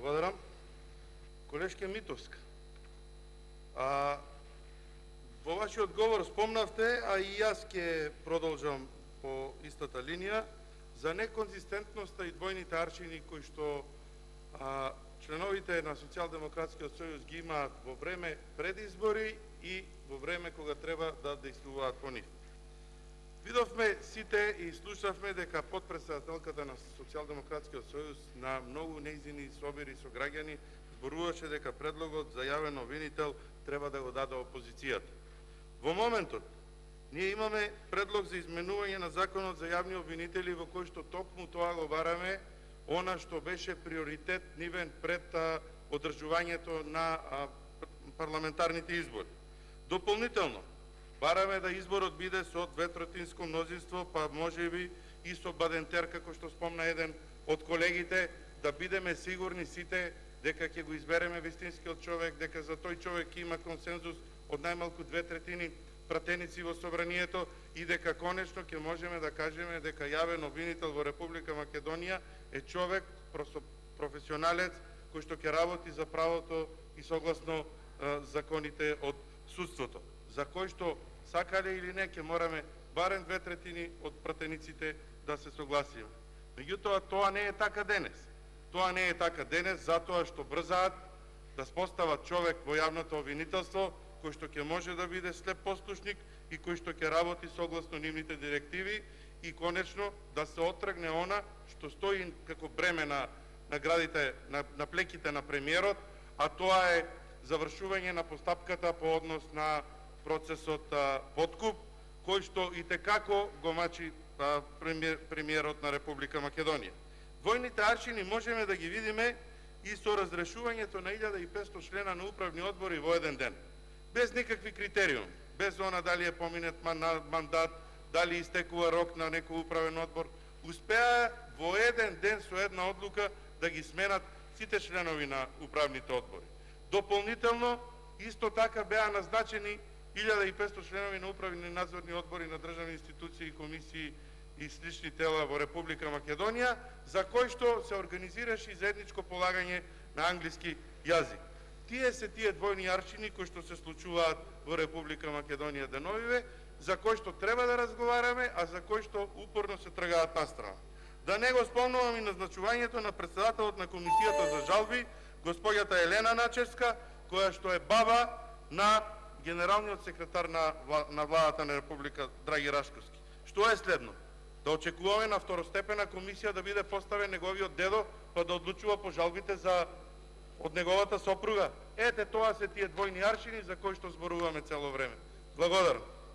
Благодарам. Колешке Митовска, во вашиот говор спомнавте, а и јас ќе продолжам по истата линија, за неконзистентноста и двојните аршини кои што членовите на Социјалдемократскиот сојуз ги имаат во време пред избори и во време кога треба да действуваат по нив. Видовме сите и слушавме дека потпредседателката на Социјалдемократскиот сојуз на многу нејзини собири со граѓани зборуваше дека предлогот за јавен обвинител треба да го даде опозицијата. Во моментот ние имаме предлог за изменување на Законот за јавни обвинители во кој што токму тоа го бараме, она што беше приоритет нивен пред одржувањето на парламентарните избори. Дополнително, бараме да изборот биде со 2/3 мнозинство, па можеби и со бадентер, како што спомна еден од колегите, да бидеме сигурни сите дека ќе го избереме вистинскиот човек, дека за тој човек има консензус од најмалку 2/3 пратеници во собранието и дека конечно ќе можеме да кажеме дека јавен обвинител во Република Македонија е човек професионалец кој што ќе работи за правото и согласно законите од судството, за кој што сакале или не ќе мораме барем 2/3 од пратениците да се согласиме. Меѓутоа тоа не е така денес. Тоа не е така денес затоа што брзаат да постават човек во јавното обвинителство кој што ќе може да биде слеп послушник и кој што ќе работи согласно нивните директиви и конечно да се отргне она што стои како бреме на градите на плеките на премиерот, а тоа е завршување на постапката по однос на процесот подкуп, кој што и текако го мачи премиерот на Република Македонија. Двојните аршини можеме да ги видиме и со разрешувањето на 1500 члена на управни одбори во еден ден. Без никакви критериуми, без она дали е поминет мандат, дали истекува рок на некој управен одбор, успеа во еден ден со една одлука да ги сменат сите членови на управните одбори. Дополнително, исто така беа назначени 1500 членови на управни надзорни одбори на државни институции, комисии и слични тела во Република Македонија, за кој што се организираше и заедничко полагање на англиски јазик. Тие се тие двојни аршини кои што се случуваат во Република Македонија деновиве, за кои што треба да разговараме, а за кои што упорно се тргаат настрана. Да не го спомнувам и назначувањето на председателот на Комисијата за жалби, господјата Елена Начевска, која што е баба на генералниот секретар на владата на Република Драги Рашковски. Што е следно? Да очекуваме на второстепена комисија да биде поставен неговиот дедо, па да одлучува по жалбите од неговата сопруга. Ете, тоа се тие двојни аршини за кои што зборуваме цело време. Благодарам.